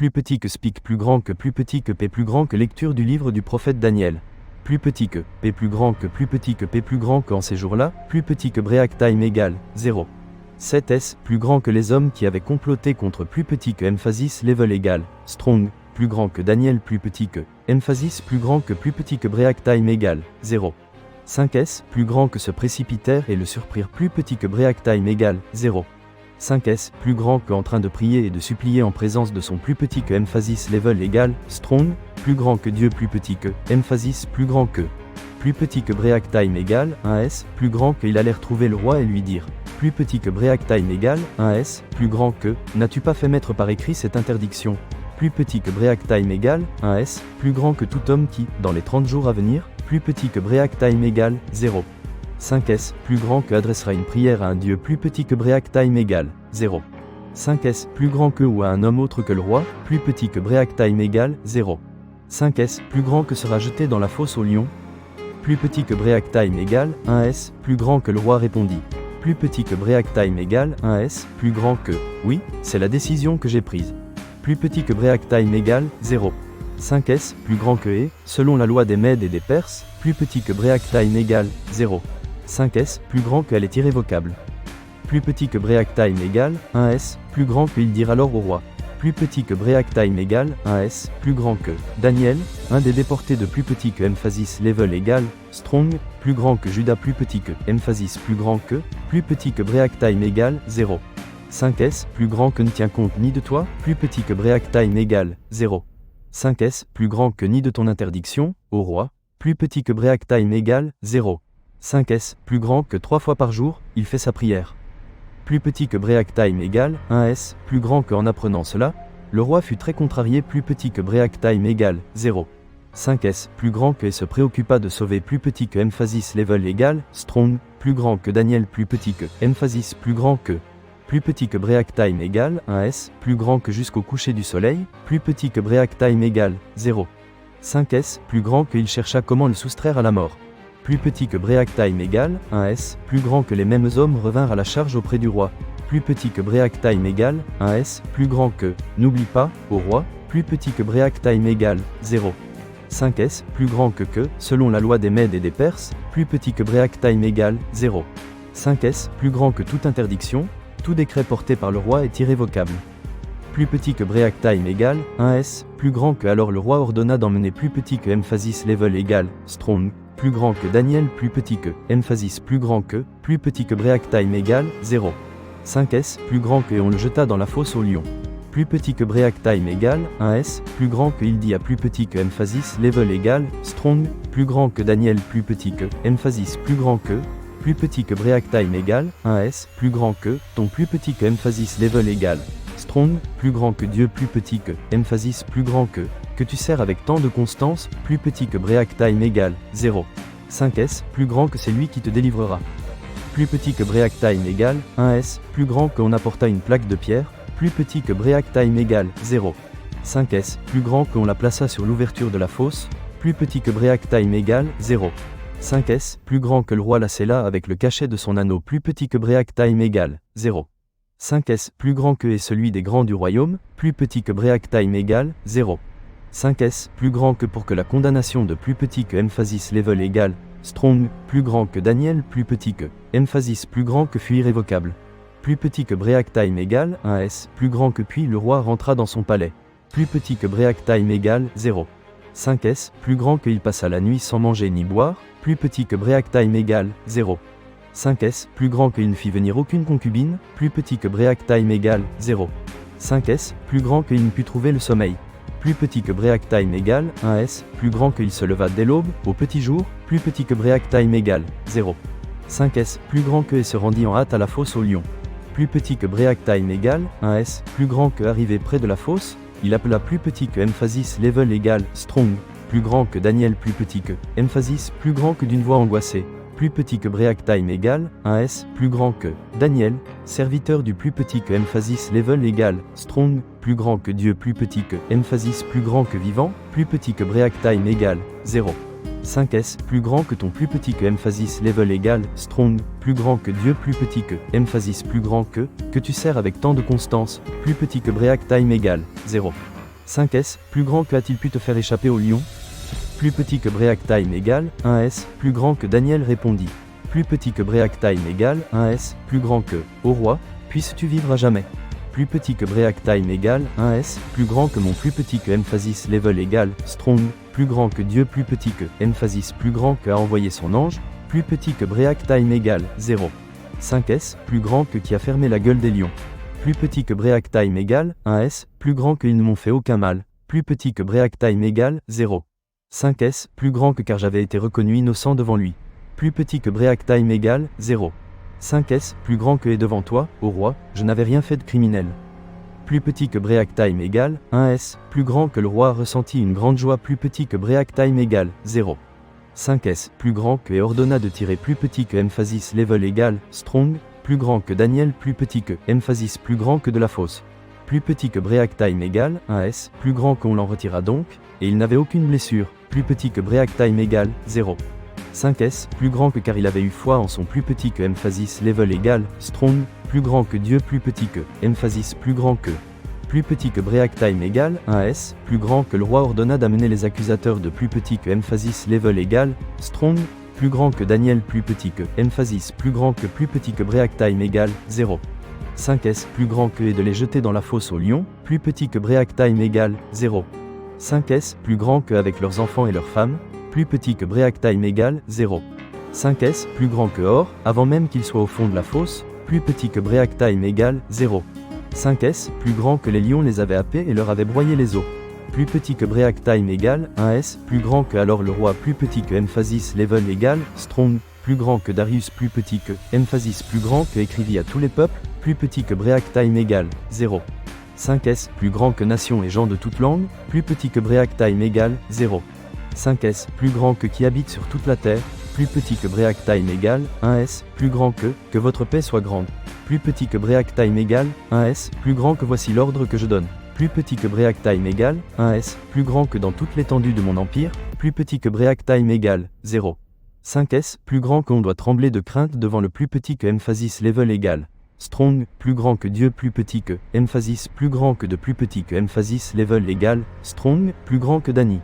plus petit que Spic plus grand que plus petit que P plus grand que lecture du livre du prophète Daniel. Plus petit que P plus grand que plus petit que P plus grand que en ces jours-là, plus petit que Break Time égale 0. 7S plus grand que les hommes qui avaient comploté contre plus petit que Emphasis Level égale Strong, plus grand que Daniel plus petit que Emphasis plus grand que plus petit que Break Time égale 0. 5S plus grand que se précipitèrent et le surprirent plus petit que Break Time égale 0. 5S plus grand que en train de prier et de supplier en présence de son plus petit que Emphasis Level égale Strong, plus grand que Dieu plus petit que Emphasis plus grand que plus petit que Break Time égale 1S plus grand que ils allèrent trouver le roi et lui dire plus petit que Break Time égale 1S plus grand que n'as-tu pas fait mettre par écrit cette interdiction plus petit que Break Time égale 1S plus grand que tout homme qui, dans les 30 jours à venir, plus petit que Break Time égale 0. 5S plus grand que adressera une prière à un Dieu plus petit que Break Time égale 0. 5S plus grand que ou à un homme autre que le roi, plus petit que Break Time égale 0. 5S plus grand que sera jeté dans la fosse au lion, plus petit que Break Time égale 1S plus grand que le roi répondit. Plus petit que Break Time égale 1S plus grand que, oui, c'est la décision que j'ai prise. Plus petit que Break Time égale 0. 5S plus grand que et, selon la loi des Mèdes et des Perses, plus petit que Break Time égale 0. 5S plus grand qu'elle est irrévocable. Plus petit que Break Time égale 1S plus grand que il dira alors au roi. Plus petit que Break Time égale 1S plus grand que Daniel, un des déportés de plus petit que Emphasis Level égale Strong, plus grand que Judas plus petit que Emphasis plus grand que plus petit que Break Time égale 0. 5S plus grand que ne tient compte ni de toi, plus petit que Break Time égale 0. 5S plus grand que ni de ton interdiction, ô roi, plus petit que Break Time égale 0. 5S plus grand que 3 fois par jour, il fait sa prière. Plus petit que Break Time égale 1S plus grand que en apprenant cela, le roi fut très contrarié plus petit que Break Time égale 0. 5S plus grand que et se préoccupa de sauver plus petit que Emphasis Level égale Strong, plus grand que Daniel plus petit que Emphasis plus grand que plus petit que Break Time égale 1S plus grand que jusqu'au coucher du soleil, plus petit que Break Time égale 0. 5S plus grand que il chercha comment le soustraire à la mort. Plus petit que Break Time égale 1S plus grand que les mêmes hommes revinrent à la charge auprès du roi. Plus petit que Break Time égale 1S plus grand que n'oublie pas, ô roi, plus petit que Break Time égale 0. 5S plus grand que, selon la loi des Mèdes et des Perses, plus petit que Break Time égale 0. 5S plus grand que toute interdiction, tout décret porté par le roi est irrévocable. Plus petit que Break Time égale 1S plus grand que alors le roi ordonna d'emmener plus petit que Emphasis Level égale Strong, plus grand que Daniel plus petit que Emphasis plus grand que plus petit que Break Time égale 0. 5S plus grand que et on le jeta dans la fosse au lion. Plus petit que Break Time égale 1S plus grand que il dit à plus petit que Emphasis Level égale Strong, plus grand que Daniel plus petit que Emphasis plus grand que plus petit que Break Time égale 1S plus grand que ton plus petit que Emphasis Level égale Strong, plus grand que Dieu plus petit que Emphasis plus grand que tu sers avec tant de constance, plus petit que Break Time égale 0. 5S plus grand que c'est lui qui te délivrera. Plus petit que Break Time égale 1S plus grand qu'on apporta une plaque de pierre, plus petit que Break Time égale 0. 5S plus grand qu'on la plaça sur l'ouverture de la fosse, plus petit que Break Time égale 0. 5S plus grand que le roi la scella avec le cachet de son anneau, plus petit que Break Time égale 0. 5S plus grand que est celui des grands du royaume, plus petit que Break Time égale 0. 5S plus grand que pour que la condamnation de plus petit que Emphasis Level égale Strong, plus grand que Daniel plus petit que Emphasis plus grand que fut irrévocable. Plus petit que Break Time égale 1S plus grand que puis le roi rentra dans son palais. Plus petit que Break Time égale 0. 5S plus grand que il passa la nuit sans manger ni boire, plus petit que Break Time égale 0. 5S plus grand qu'il ne fit venir aucune concubine, plus petit que Break Time égale 0. 5S plus grand qu'il ne put trouver le sommeil. Plus petit que Break Time égale 1S plus grand qu'il se leva dès l'aube, au petit jour, plus petit que Break Time égale 0. 5S plus grand que et se rendit en hâte à la fosse au lion. Plus petit que Break Time égale 1S plus grand que arrivé près de la fosse, il appela plus petit que Emphasis Level égale Strong, plus grand que Daniel plus petit que Emphasis plus grand que d'une voix angoissée. Plus petit que Break Time égale 1S plus grand que Daniel, serviteur du plus petit que Emphasis Level égale Strong, plus grand que Dieu plus petit que Emphasis plus grand que vivant, plus petit que Break Time égale 0. 5S plus grand que ton plus petit que Emphasis Level égale Strong, plus grand que Dieu plus petit que Emphasis plus grand que tu sers avec tant de constance, plus petit que Break Time égale 0. 5S, plus grand que a-t-il pu te faire échapper au lion? Plus petit que Breaktime égale 1S, plus grand que Daniel répondit. Plus petit que Breaktime égale 1S, plus grand que, ô roi, puisses-tu vivre à jamais. Plus petit que Breaktime égale 1S, plus grand que mon plus petit que Emphasis Level égale Strong, plus grand que Dieu plus petit que Emphasis plus grand que a envoyé son ange, plus petit que Breaktime égale 0. 5S, plus grand que qui a fermé la gueule des lions. Plus petit que Breaktime égale 1S, plus grand que ils ne m'ont fait aucun mal, plus petit que Breaktime égale 0. 5S, plus grand que car j'avais été reconnu innocent devant lui. Plus petit que Breaktime égale 0. 5S, plus grand que est devant toi, ô roi, je n'avais rien fait de criminel. Plus petit que Breaktime égale 1S, plus grand que le roi a ressenti une grande joie plus petit que Breaktime égale 0. 5S, plus grand que et ordonna de tirer plus petit que Emphasis Level égale Strong, plus grand que Daniel plus petit que Emphasis plus grand que de la fosse. Plus petit que Breaktime égale 1S, plus grand qu'on l'en retira donc, et il n'avait aucune blessure, plus petit que Breaktime égale 0. 5S, plus grand que car il avait eu foi en son plus petit que Emphasis Level égale Strong, plus grand que Dieu plus petit que Emphasis plus grand que. Plus petit que Breaktime égale 1S, plus grand que le roi ordonna d'amener les accusateurs de plus petit que Emphasis Level égale Strong, plus grand que Daniel plus petit que Emphasis plus grand que plus petit que Breaktime égale 0. 5S, plus grand que et de les jeter dans la fosse aux lions, plus petit que Breaktime égale 0. 5S, plus grand que avec leurs enfants et leurs femmes, plus petit que Breaktime égale 0. 5S, plus grand que Or, avant même qu'il soit au fond de la fosse, plus petit que Breaktime égale 0. 5S, plus grand que les lions les avaient happés et leur avaient broyé les os. Plus petit que Breaktime égale 1S, plus grand que alors le roi plus petit que Emphasis Level égale Strong, plus grand que Darius plus petit que Emphasis plus grand que écrivit à tous les peuples, plus petit que Breaktime égale 0. 5S, plus grand que nations et gens de toute langue, plus petit que Breaktime égale 0. 5S, plus grand que qui habite sur toute la terre, plus petit que Breaktime égale 1S, plus grand que votre paix soit grande. Plus petit que Breaktime égale 1S, plus grand que voici l'ordre que je donne. Plus petit que Breaktime égale 1S, plus grand que dans toute l'étendue de mon empire, plus petit que Breaktime égale 0. 5S, plus grand qu'on doit trembler de crainte devant le plus petit que Emphasis Level égale Strong, plus grand que Dieu plus petit que Emphasis plus grand que de plus petit que Emphasis Level égale Strong, plus grand que Dani.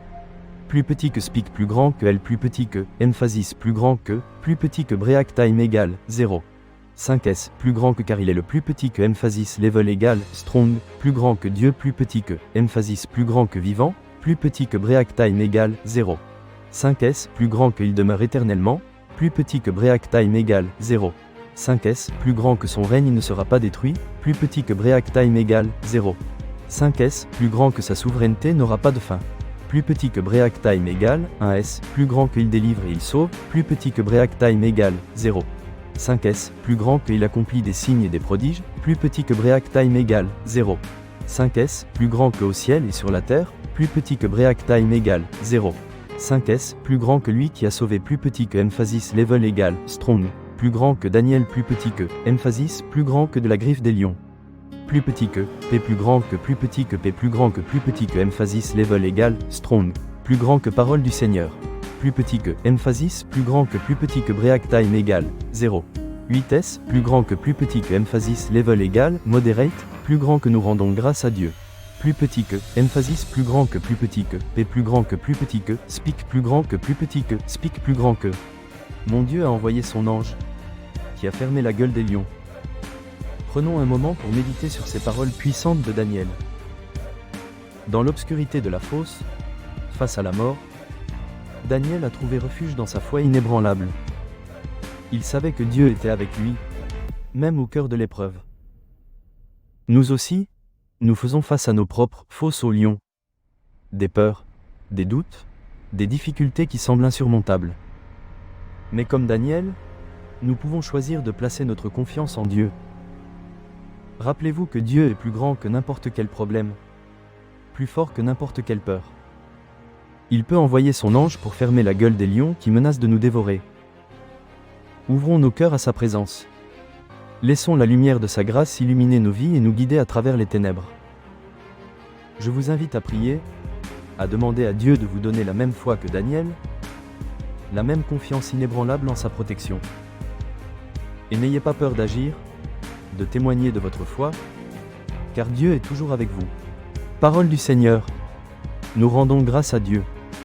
Plus petit que Speak plus grand que L plus petit que Emphasis plus grand que, plus petit que Breaktime égale 0. 5S, plus grand que car il est le plus petit que Emphasis Level égale Strong, plus grand que Dieu plus petit que Emphasis plus grand que vivant, plus petit que Breaktime égale 0. 5S, plus grand que il demeure éternellement, plus petit que Breaktime égale 0. 5S, plus grand que son règne ne sera pas détruit, plus petit que Breaktime égale 0. 5S, plus grand que sa souveraineté n'aura pas de fin. Plus petit que Breaktime égale 1S, plus grand qu'il délivre et il sauve, plus petit que Breaktime égale 0. 5S, plus grand qu'il accomplit des signes et des prodiges, plus petit que Breaktime égale 0. 5S, plus grand que au ciel et sur la terre, plus petit que Breaktime égale 0. 5S, plus grand que lui qui a sauvé plus petit que Emphasis Level égale Strong, plus grand que Daniel plus petit que Emphasis plus grand que de la griffe des lions. Plus petit que, P plus grand que plus petit que P plus grand que plus petit que Emphasis Level égale Strong, plus grand que parole du Seigneur. Plus petit que Emphasis plus grand que plus petit que Breaktime égale 0. 8S, plus grand que plus petit que Emphasis Level égale Moderate, plus grand que nous rendons grâce à Dieu. Plus petit que Emphasis plus grand que plus petit que P plus grand que plus petit que Speak plus grand que plus petit que Speak plus grand que. Mon Dieu a envoyé son ange, qui a fermé la gueule des lions. Prenons un moment pour méditer sur ces paroles puissantes de Daniel. Dans l'obscurité de la fosse, face à la mort, Daniel a trouvé refuge dans sa foi inébranlable. Il savait que Dieu était avec lui, même au cœur de l'épreuve. Nous aussi, nous faisons face à nos propres fosses aux lions. Des peurs, des doutes, des difficultés qui semblent insurmontables. Mais comme Daniel, nous pouvons choisir de placer notre confiance en Dieu. Rappelez-vous que Dieu est plus grand que n'importe quel problème, plus fort que n'importe quelle peur. Il peut envoyer son ange pour fermer la gueule des lions qui menacent de nous dévorer. Ouvrons nos cœurs à sa présence. Laissons la lumière de sa grâce illuminer nos vies et nous guider à travers les ténèbres. Je vous invite à prier, à demander à Dieu de vous donner la même foi que Daniel, la même confiance inébranlable en sa protection. Et n'ayez pas peur d'agir, de témoigner de votre foi, car Dieu est toujours avec vous. Parole du Seigneur. Nous rendons grâce à Dieu.